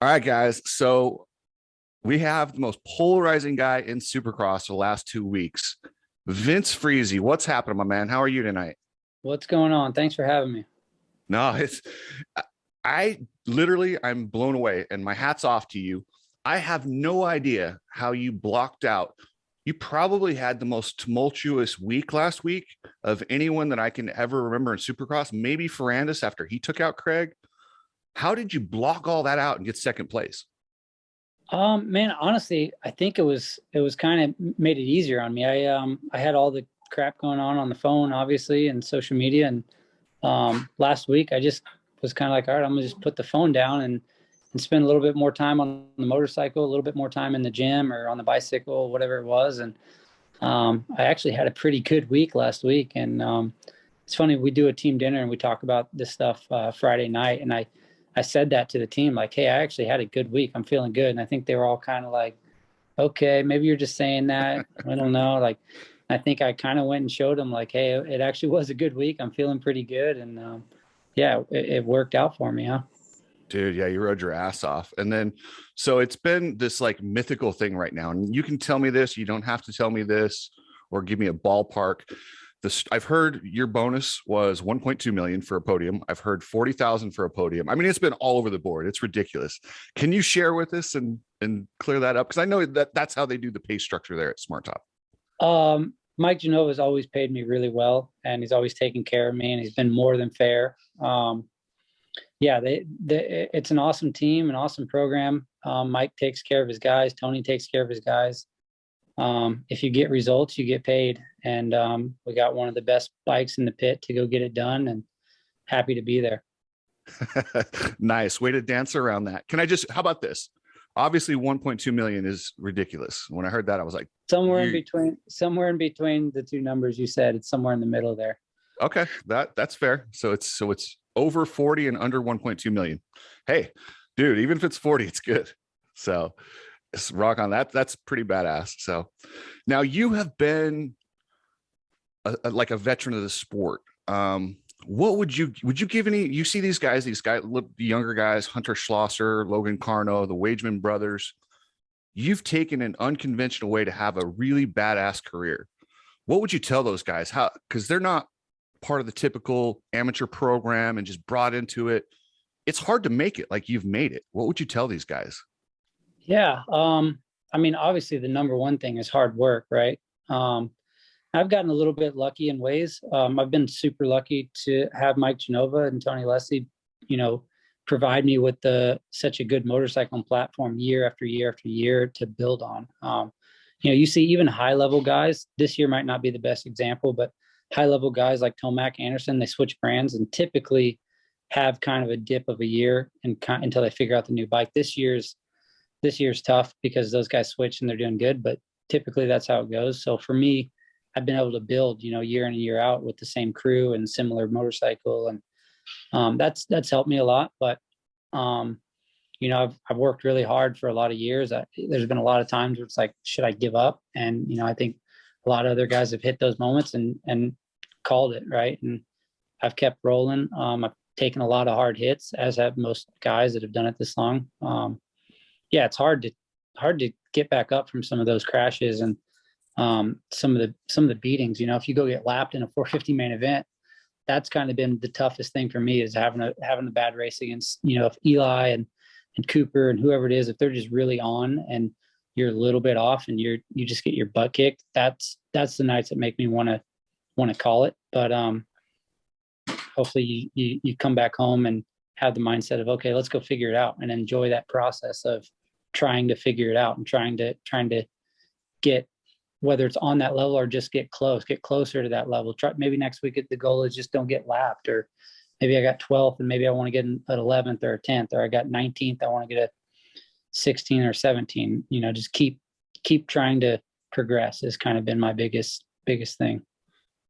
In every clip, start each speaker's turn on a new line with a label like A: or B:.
A: All right, guys. So we have the most polarizing guy in Supercross the last 2 weeks. Vince Friese. What's happening, my man? How are you tonight?
B: What's going on? Thanks for having me.
A: No, it's I literally I'm blown away and my hat's off to you. I have no idea how you blocked out. You probably had the most tumultuous week last week of anyone that I can ever remember in Supercross. Maybe Ferrandis after he took out Craig. How did you block all that out and get second place?
B: Man, honestly, I think it was kind of made it easier on me. I had all the crap going on the phone, obviously, and social media. And last week, I just was kind of like, all right, I'm gonna just put the phone down and spend a little bit more time on the motorcycle, a little bit more time in the gym or on the bicycle, whatever it was. And I actually had a pretty good week last week. And it's funny, we do a team dinner and we talk about this stuff Friday night, and I said that to the team, like, hey, I actually had a good week. I'm feeling good. And I think they were all kind of like, okay, maybe you're just saying that. I don't know. Like, I think I kind of went and showed them, like, hey, it actually was a good week. I'm feeling pretty good. And yeah, it worked out for me, huh?
A: Dude, yeah, you rode your ass off. And then, so it's been this like mythical thing right now. And you can tell me this, you don't have to tell me this or give me a ballpark. This, I've heard your bonus was 1.2 million for a podium. I've heard 40,000 for a podium. I mean, it's been all over the board. It's ridiculous. Can you share with us and clear that up? Because I know that that's how they do the pay structure there at Smart Top.
B: Mike Genova's always paid me really well, and he's always taken care of me, and he's been more than fair. Yeah, it's an awesome team, an awesome program. Mike takes care of his guys. Tony takes care of his guys. If you get results, you get paid. And we got one of the best bikes in the pit to go get it done, and happy to be there.
A: Nice way to dance around that. Can I just, how about this? Obviously 1.2 million is ridiculous. When I heard that, I was like,
B: Somewhere in between the two numbers you said. It's somewhere in the middle there.
A: okay, that's fair. So it's over 40 and under 1.2 million. Hey, dude, even if it's 40, it's good. So it's rock on that. That's pretty badass. So now you have been like a veteran of the sport. What would you give any, you see these guys, the younger guys, Hunter Schlosser, Logan Carno, the Wageman brothers, you've taken an unconventional way to have a really badass career. What would you tell those guys? How, because they're not part of the typical amateur program and just brought into it. It's hard to make it like you've made it. What would you tell these guys?
B: Yeah. I mean, obviously the number one thing is hard work, right? I've gotten a little bit lucky in ways. I've been super lucky to have Mike Genova and Tony Leslie, provide me with such a good motorcycle and platform year after year after year to build on. You see even high level guys, this year might not be the best example, but high level guys like Tomac Anderson, they switch brands and typically have kind of a dip of a year until they figure out the new bike. This year's tough because those guys switch and they're doing good, but typically that's how it goes. So for me, I've been able to build, year in and year out with the same crew and similar motorcycle. And that's helped me a lot. But, I've worked really hard for a lot of years. There's been a lot of times where it's like, should I give up? And, I think a lot of other guys have hit those moments and called it, right? And I've kept rolling. I've taken a lot of hard hits, as have most guys that have done it this long. Yeah, it's hard to get back up from some of those crashes and some of the beatings. If you go get lapped in a 450 main event, that's kind of been the toughest thing for me, is having a bad race against, if Eli and Cooper and whoever it is, if they're just really on and you're a little bit off and you just get your butt kicked, that's the nights that make me want to call it. But hopefully you come back home and have the mindset of, okay, let's go figure it out, and enjoy that process of trying to figure it out and trying to get, whether it's on that level or just get closer to that level. Maybe next week the goal is just don't get lapped, or maybe I got 12th and maybe I want to get an 11th or a 10th, or I got 19th, I want to get a 16 or 17. Just keep trying to progress has kind of been my biggest thing.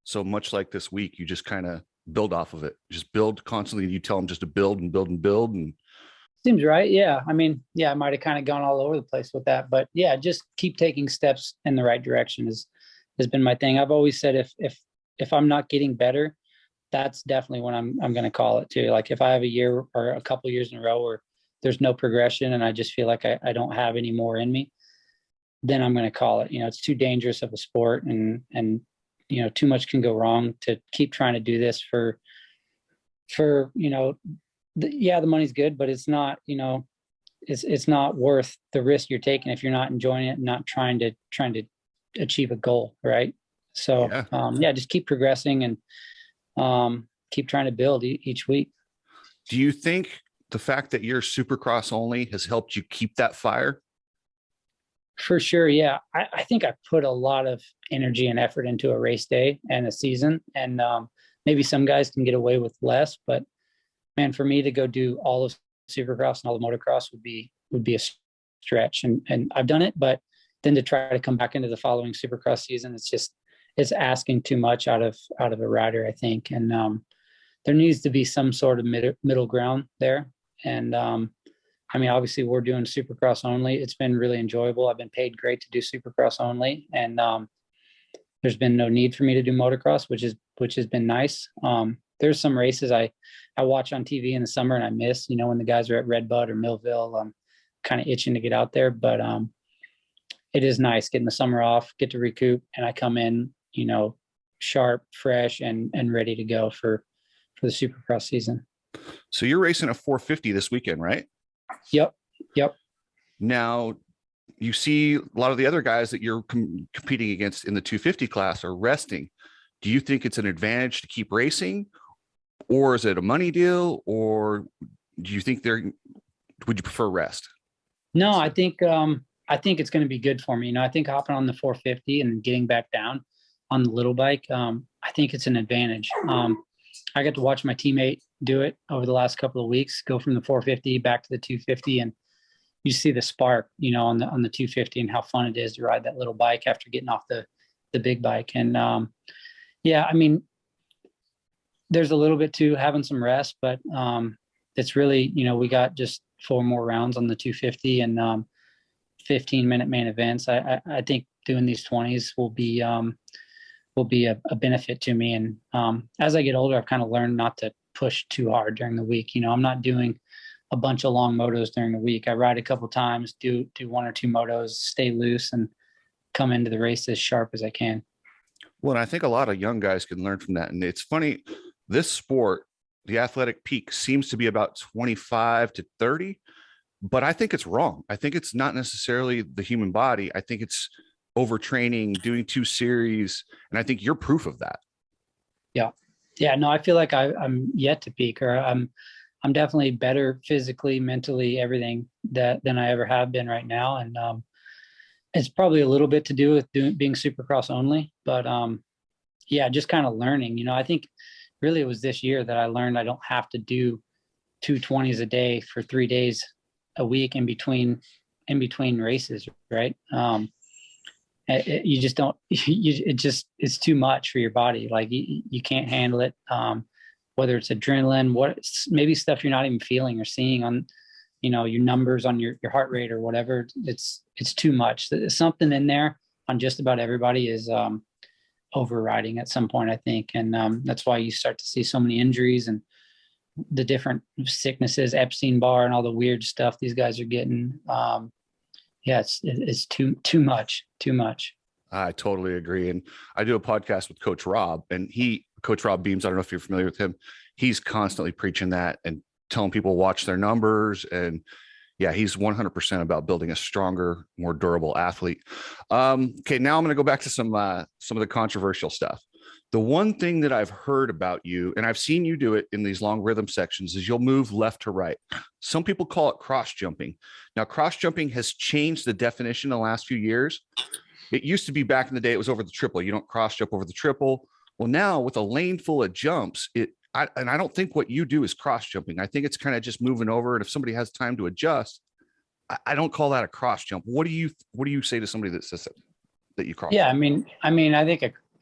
A: So much like this week, you just kind of build off of it, just build constantly. You tell them just to build and build and build. And
B: seems right. Yeah. I mean, yeah, I might have kind of gone all over the place with that, but yeah, just keep taking steps in the right direction has been my thing. I've always said if I'm not getting better, that's definitely when I'm going to call it too. Like if I have a year or a couple of years in a row where there's no progression and I just feel like I don't have any more in me, then I'm going to call it. It's too dangerous of a sport, and too much can go wrong to keep trying to do this for the money's good, but it's not, it's not worth the risk you're taking if you're not enjoying it and not trying to achieve a goal. Right. So, just keep progressing and keep trying to build each week.
A: Do you think the fact that you're Supercross only has helped you keep that fire?
B: For sure. Yeah. I think I put a lot of energy and effort into a race day and a season, and maybe some guys can get away with less, but man, for me to go do all of Supercross and all the motocross would be a stretch. And I've done it, but then to try to come back into the following Supercross season, it's asking too much out of a rider, I think. And there needs to be some sort of middle ground there. And obviously we're doing Supercross only. It's been really enjoyable. I've been paid great to do Supercross only, and there's been no need for me to do motocross, which has been nice. There's some races I watch on TV in the summer and I miss, when the guys are at Redbud or Millville. I'm kind of itching to get out there, but it is nice getting the summer off, get to recoup, and I come in, sharp, fresh, and ready to go for the Supercross season.
A: So you're racing a 450 this weekend, right?
B: Yep.
A: Now, you see a lot of the other guys that you're competing against in the 250 class are resting. Do you think it's an advantage to keep racing, or is it a money deal, or do you think would you prefer rest?
B: No, I think it's going to be good for me. I think hopping on the 450 and getting back down on the little bike, I think it's an advantage. I got to watch my teammate do it over the last couple of weeks, go from the 450 back to the 250, and you see the spark, on the 250 and how fun it is to ride that little bike after getting off the big bike. And there's a little bit to having some rest, but it's really, we got just 4 more rounds on the 250 and 15-minute main events. I think doing these 20s will be a benefit to me. And as I get older, I've kind of learned not to push too hard during the week. I'm not doing a bunch of long motos during the week. I ride a couple times, do 1 or 2 motos, stay loose, and come into the race as sharp as I can.
A: Well, and I think a lot of young guys can learn from that. And it's funny, this sport, the athletic peak seems to be about 25 to 30, but I think it's wrong. I think it's not necessarily the human body. I think it's overtraining, doing 2 series. And I think you're proof of that.
B: Yeah. No, I feel like I'm yet to peak, or I'm definitely better physically, mentally, everything than I ever have been right now. And it's probably a little bit to do with being Supercross only, but just kind of learning. I think really it was this year that I learned I don't have to do 220s a day for 3 days a week in between races, right? You just don't. It's too much for your body. Like you can't handle it. Whether it's adrenaline, maybe stuff you're not even feeling or seeing on, your numbers on your heart rate or whatever. It's too much. There's something in there on just about everybody is overriding at some point, I think, and that's why you start to see so many injuries and the different sicknesses, Epstein-Barr, and all the weird stuff these guys are getting. It's too much.
A: I totally agree. And I do a podcast with Coach Rob, and Coach Rob Beams, I don't know if you're familiar with him. He's constantly preaching that and telling people watch their numbers. And yeah, he's 100% about building a stronger, more durable athlete. Okay. Now I'm going to go back to some of the controversial stuff. The one thing that I've heard about you, and I've seen you do it in these long rhythm sections, is you'll move left to right. Some people call it cross jumping. Now, cross jumping has changed the definition in the last few years. It used to be back in the day, it was over the triple. You don't cross jump over the triple. Well, now with a lane full of jumps, I don't think what you do is cross jumping. I think it's kind of just moving over. And if somebody has time to adjust, I don't call that a cross jump. What do you say to somebody that says that you cross?
B: Yeah,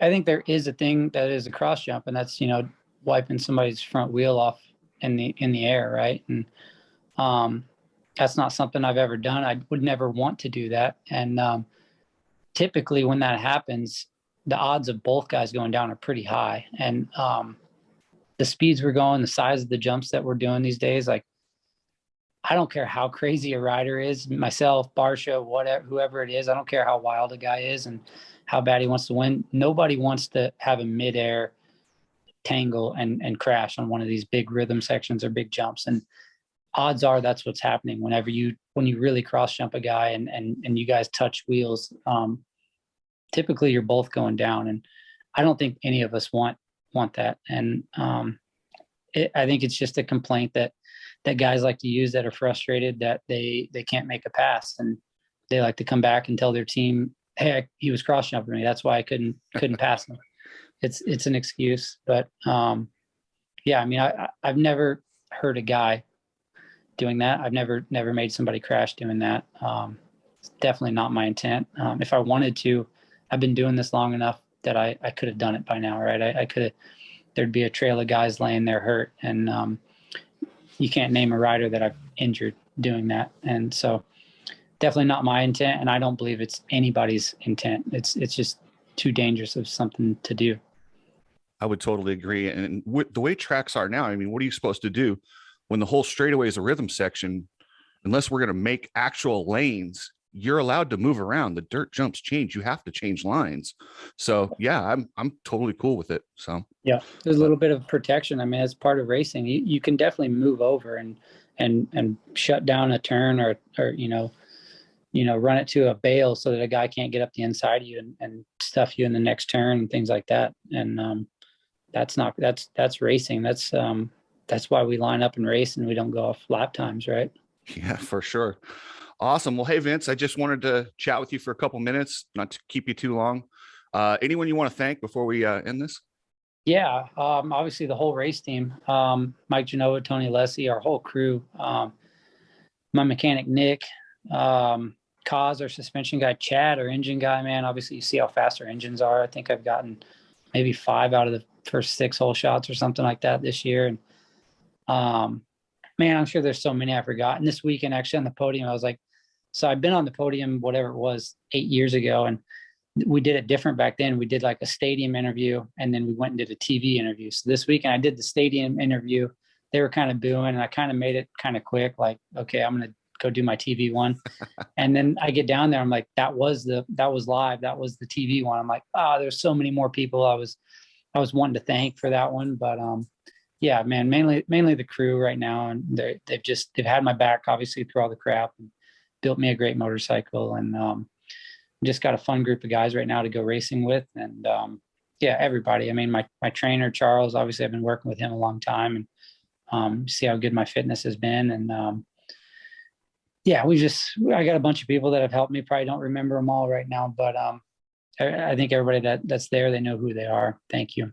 B: I think there is a thing that is a cross jump, and that's wiping somebody's front wheel off in the air, right? And that's not something I've ever done. I would never want to do that. And typically, when that happens, the odds of both guys going down are pretty high. And the speeds we're going, the size of the jumps that we're doing these days, like I don't care how crazy a rider is, myself, Barsha, whatever, whoever it is. I don't care how wild a guy is and how bad he wants to win. Nobody wants to have a midair tangle and crash on one of these big rhythm sections or big jumps. And odds are that's what's happening when you really cross jump a guy and you guys touch wheels. Typically you're both going down, and I don't think any of us want that. And I think it's just a complaint that guys like to use that are frustrated that they can't make a pass, and they like to come back and tell their team, hey, he was cross jumping me, that's why I couldn't pass him. It's an excuse. But yeah, I mean, I've never heard a guy doing that. I've never made somebody crash doing that. It's definitely not my intent. If I wanted to, I've been doing this long enough that I could have done it by now, right? I could have, there'd be a trail of guys laying there hurt, and you can't name a rider that I've injured doing that. And so definitely not my intent, and I don't believe it's anybody's intent. It's just too dangerous of something to do.
A: I would totally agree. And with the way tracks are now, I mean, what are you supposed to do when the whole straightaway is a rhythm section? Unless we're going to make actual lanes, you're allowed to move around. The dirt jumps change. You have to change lines. So yeah, I'm totally cool with it. So
B: yeah, there's a little bit of protection. I mean, as part of racing, you can definitely move over and shut down a turn or run it to a bale so that a guy can't get up the inside of you and stuff you in the next turn and things like that. And that's racing. That's why we line up and race, and we don't go off lap times, right?
A: Yeah, for sure. Awesome. Well, hey, Vince, I just wanted to chat with you for a couple minutes, not to keep you too long. Anyone you want to thank before we end this?
B: Yeah, obviously the whole race team, Mike Genova, Tony Lessie, our whole crew, my mechanic, Nick, Kaz, our suspension guy, Chad, our engine guy, man. Obviously you see how fast our engines are. I think I've gotten maybe 5 out of the first 6 hole shots or something like that this year. And man, I'm sure there's so many I forgot. And this weekend, actually on the podium, I was like, so I've been on the podium, whatever it was, 8 years ago. And we did it different back then. We did like a stadium interview, and then we went and did a TV interview. So this weekend I did the stadium interview. They were kind of booing, and I kind of made it kind of quick. Like, okay, I'm going to go do my TV one. And then I get down there. I'm like, that was live. That was the TV one. I'm like, there's so many more people I was wanting to thank for that one. But, yeah, man, mainly the crew right now. And they've had my back obviously through all the crap and built me a great motorcycle. And, just got a fun group of guys right now to go racing with. And, yeah, everybody. I mean, my trainer, Charles, obviously I've been working with him a long time, and, see how good my fitness has been. And, yeah, I got a bunch of people that have helped me. Probably don't remember them all right now, but, I think everybody that's there, they know who they are. Thank you.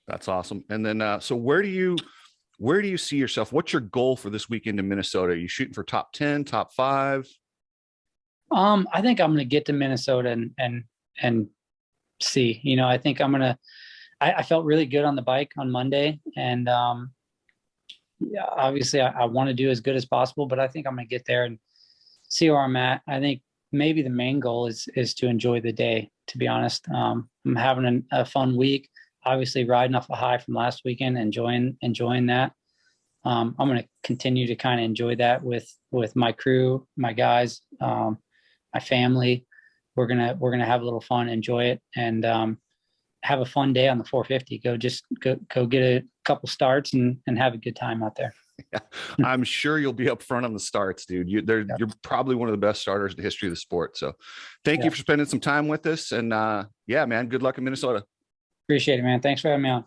A: That's awesome. And then, so where do you see yourself? What's your goal for this weekend in Minnesota? Are you shooting for top 10, top 5?
B: I think I'm going to get to Minnesota and see, I think I felt really good on the bike on Monday, and, yeah, obviously I want to do as good as possible, but I think I'm going to get there and see where I'm at. I think maybe the main goal is to enjoy the day, to be honest. I'm having a fun week, obviously riding off a high from last weekend, enjoying that. I'm going to continue to kind of enjoy that with my crew, my guys, my family. We're gonna have a little fun, enjoy it, and have a fun day on the 450. Go get a couple starts and have a good time out there.
A: Yeah, I'm sure you'll be up front on the starts, dude. You're probably one of the best starters in the history of the sport. So thank you for spending some time with us. And yeah, man, good luck in Minnesota.
B: Appreciate it, man. Thanks for having me on.